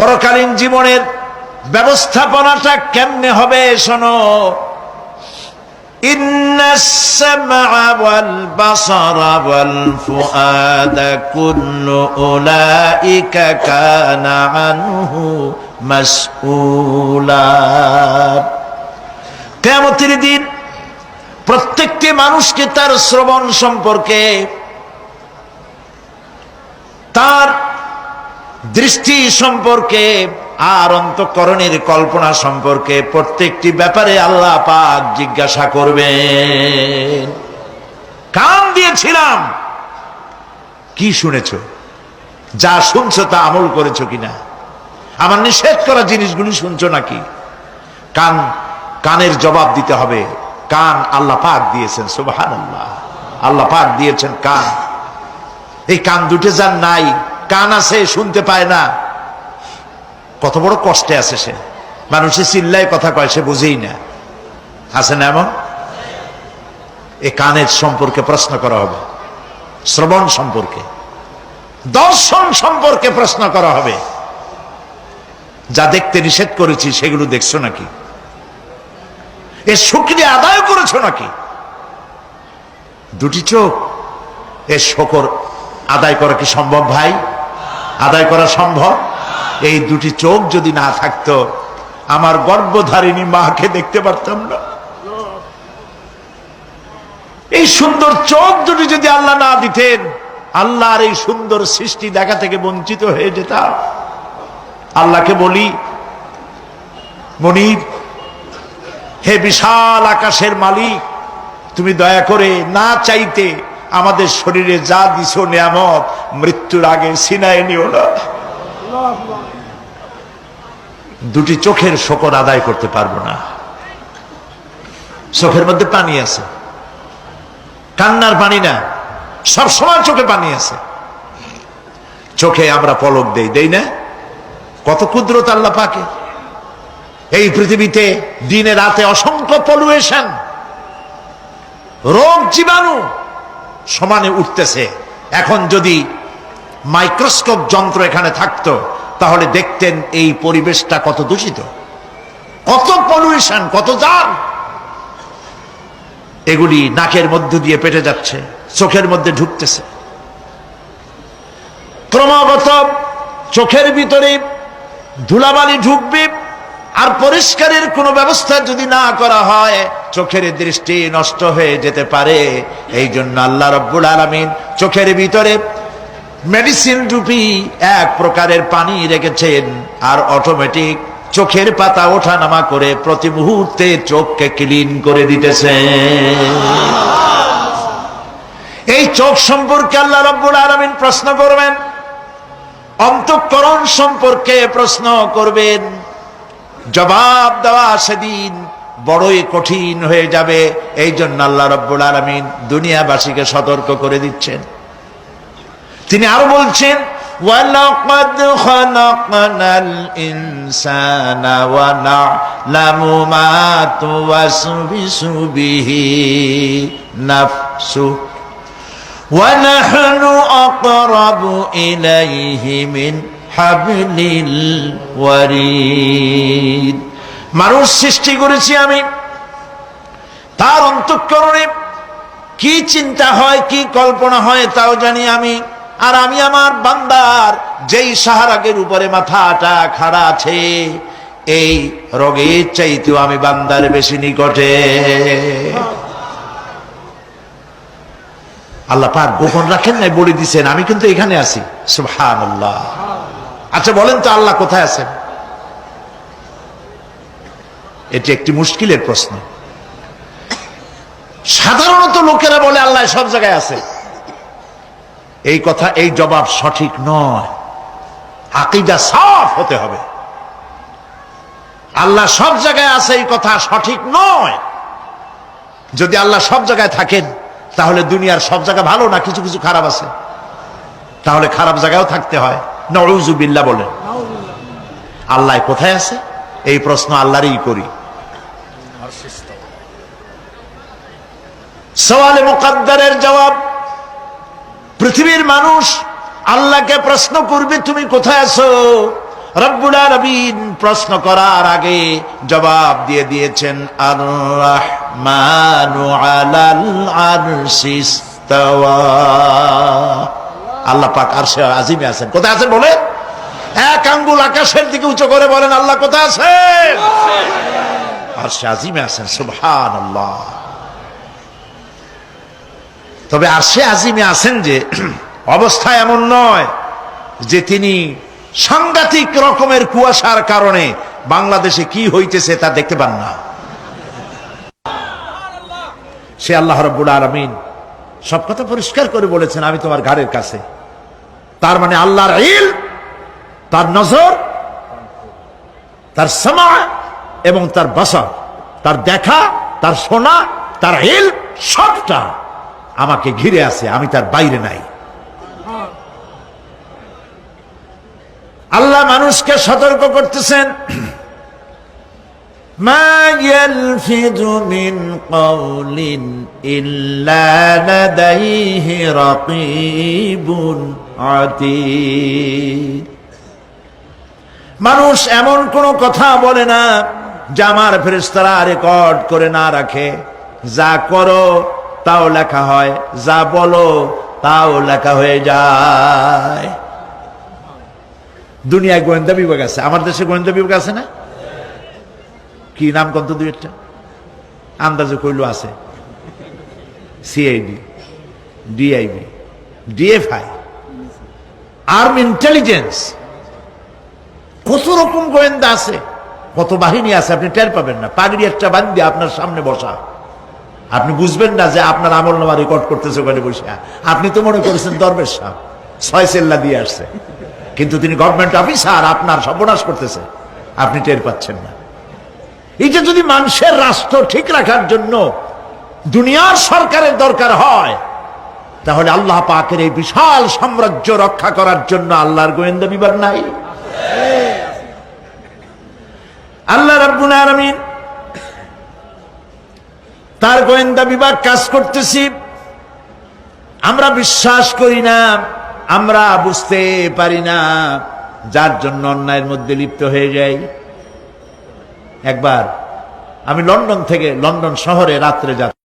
পরকালীন জীবনের ব্যবস্থাপনাটা কেমনে হবে শোনো। ইন্নাস সামআ ওয়াল বাসারা ওয়াল ফুআদা কুল্লু উলাইকা কানা আনহু মাসউলা। কিয়ামতের দিন প্রত্যেকটি মানুষকে তার শ্রবণ সম্পর্কে, তার দৃষ্টি সম্পর্কে আর অন্তঃকরণের কল্পনা সম্পর্কে প্রত্যেকটি ব্যাপারে আল্লাহ পাক জিজ্ঞাসা করবেন। কান দিয়েছিলাম, কি শুনেছো? যা শুনছো তা আমল করেছো কিনা? আমার নিষেধ করা জিনিসগুলি শুনছো নাকি? কানের জবাব দিতে হবে। কান আল্লাহ পাক দিয়েছেন, সুবহানাল্লাহ। আল্লাহ পাক দিয়েছেন কান। এই কান দুটো যার নাই, কান আছে শুনতে পায় না, কত বড় কষ্টে আছে সে। মানুষের চিল্লায় কথা কয়, সে বুঝেই না। আছে না এমন? এই কানের সম্পর্কে প্রশ্ন করা হবে, শ্রবণ সম্পর্কে, দর্শন সম্পর্কে প্রশ্ন করা হবে। যা দেখতে নিষেধ করেছি সেগুলো দেখছো নাকি? এর শুকরিয়া আদায় করেছো নাকি? দুটি চোখ, এর শুকর আদায় করা কি সম্ভব ভাই? আদায় করা সম্ভব? এই দুটি চোখ যদি না থাকতো, আমার গর্ভধারিণী মাকে দেখতে পারতাম না। এই সুন্দর চোখ দুটি যদি আল্লাহ না দিতেন, আল্লাহর এই সুন্দর সৃষ্টি দেখা থেকে বঞ্চিত হয়ে যেতাম। আল্লাহকে বলি, মনির, হে বিশাল আকাশের মালিক, তুমি দয়া করে না চাইতে আমাদের শরীরে যা দিছো নিয়ামত, মৃত্যুর আগে ছিনায় নিও না। দুটি চোখের শকর আদায় করতে পারবো না। চোখের মধ্যে পানি আছে, কান্নার পানি না, সব সময় চোখে পানি আছে। চোখে আমরা পলক দেই না? কত কুদরত আল্লাহ পাকে। এই পৃথিবীতে দিনে রাতে অসংখ্য পলুয়েশন, রোগ জীবাণু সমানে উঠতেছে। এখন যদি মাইক্রোস্কোপ যন্ত্র এখানে থাকতো, তাহলে দেখতেন এই পরিবেশটা কত দূষিত, কত পলুয়েশন, কত জাম। এগুলি নাকের মধ্য দিয়ে পেটে যাচ্ছে, চোখের মধ্যে ঢুকতেছে। ক্রমাগত চোখের ভিতরে ধুলাবালি ঢুকবে, আর পরিষ্কারের কোনো ব্যবস্থা যদি না করা হয়, চোখের দৃষ্টি নষ্ট হয়ে যেতে পারে। এই জন্য আল্লাহ রাব্বুল আলামিন চোখের ভিতরে মেডিসিন রূপী এক প্রকারের পানি রেখেছেন, আর অটোমেটিক চোখের পাতা ওঠা নামা করে প্রতি মুহূর্তে চোখকে ক্লিন করে দিতেছে। এই চোখ সম্পর্কে আল্লাহ রাব্বুল আলামিন প্রশ্ন করবেন, অন্তঃকরণ সম্পর্কে প্রশ্ন করবেন। জবাব দেওয়া সেদিন বড়ই কঠিন হয়ে যাবে। এই জন্য আল্লাহ রাব্বুল আলামিন দুনিয়াবাসীকে সতর্ক করে দিচ্ছেন। তিনি আরো বলছেন, ওয়ালাকাদ খালাকনাল ইনসানা ওয়া না'লামু মা তুওয়াসবিসু বিহি নাফসু ওয়া নাহনু আকরাবু ইলাইহি মিন হাবলিল ওয়ারিদ। মানুষ সৃষ্টি করেছি আমি, তার অন্তঃকরণে কি চিন্তা হয়, কি কল্পনা হয় তাও জানি আমি। আর আমি আমার বান্দার যেই সাহারাগের উপরে মাথাটা খাড়া আছে, এই রোগের চাইতেও আমি বান্দার বেশি নিকটে। আল্লাহ পাক গোপন রাখেন নাই, বলে দিচ্ছেন আমি কিন্তু এখানে আছি। সুবহানাল্লাহ। আচ্ছা বলেন তো, আল্লাহ কোথায় আছেন? এটি একটি মুশকিলের প্রশ্ন। সাধারণত লোকেরা বলে আল্লাহ সব জায়গায় আছে। এই কথা, এই জবাব সঠিক নয়। আকীদা সাফ হতে হবে। আল্লাহ সব জায়গায় আছে এই কথা সঠিক নয়। যদি আল্লাহ সব জায়গায় থাকেন, তাহলে দুনিয়ার সব জায়গা ভালো না, কিছু কিছু খারাপ আছে। তাহলে খারাপ জায়গায়ও থাকতে হয়। নাউযুবিল্লাহ বলেন। আল্লাহ কোথায় আছে এই প্রশ্ন আল্লাহরই করি। সওয়ালে মুকদ্দারের জবাব, পৃথিবীর মানুষ আল্লাহকে প্রশ্ন করবে তুমি কোথায় আছো? রব্বুল আলামিন প্রশ্ন করার আগে জবাব দিয়ে দিয়েছেন, আর রহমানু আলাল আরশি ইস্তাওয়া। আল্লাহ পাক আরশে আজিমে আছেন। কোথায় আছেন বলে? এক আঙ্গুল আকাশের দিকে উঁচু করে বলেন, আল্লাহ কোথায় আছেন? আরশে আজিমে আছেন। সুবহানাল্লাহ। তবে আরশে আজিমে আছেন যে অবস্থা এমন নয় যে তিনি সাংঘাতিক রকমের কুয়াশার কারণে বাংলাদেশে কি হইতেছে তা দেখতে পান না। সে আল্লাহ রাব্বুল আলামিন সব কথা পরিষ্কার করে বলেছেন, আমি তোমার ঘাড়ের কাছে। তার মানে আল্লাহর ইলম, তার নজর, তার সামা এবং তার বসর, তার দেখা, তার শোনা, তার ইলম সবটা আমাকে ঘিরে আছে, আমি তার বাইরে নাই। আল্লাহ মানুষকে সতর্ক করতেছেন, মা ইয়ালফিযু মিন কাওলিন ইল্লা লাদাইহি রাকীবুন আতীদ। মানুষ এমন কোন কথা বলে না যা আমার ফেরেশতারা রেকর্ড করে না রাখে। যা করো তাও লেখা হয়, যা বলো তাও লেখা হয়ে যায়। দুনিয়ায় গোয়েন্দা বিভাগ আছে, আমার দেশে গোয়েন্দা বিভাগ আছে না? কি নাম কত দুই একটা আন্দাজে কইলো আছে। CID, DIB, DFI, army intelligence, কত রকম গোয়েন্দা আছে, কত বাহিনী আছে, আপনি টের পাবেন না। পাগড়ি একটা বান্ধি আপনার সামনে বসা, আপনি বুঝবেন না যে আপনার আমলনামা রেকর্ড করতেছে ওখানে বসে। আপনি তো মনে করেছেন দরবেশ সাহেব 6 সেল্লা দিয়ে আসছে, কিন্তু তিনি গভর্নমেন্ট অফিসার, আপনার সর্বনাশ করতেছে, আপনি টের পাচ্ছেন না। এই যে যদি মানুষের রাষ্ট্র ঠিক রাখার জন্য দুনিয়ার সরকারের দরকার হয়, তাহলে আল্লাহ পাকের এই বিশাল সাম্রাজ্য রক্ষা করার জন্য আল্লাহর গোয়েন্দা বিভাগ নাই? আল্লাহ রাব্বুল আলামিন তার গোয়েন্দা বিভাগ কাজ করতেছি, আমরা বিশ্বাস করি না, আমরা বুঝতে পারি না, যার জন্য অন্যায়ের মধ্যে লিপ্ত হয়ে যাই। একবার আমি লন্ডন থেকে, লন্ডন শহরে রাত্রে যাচ্ছি।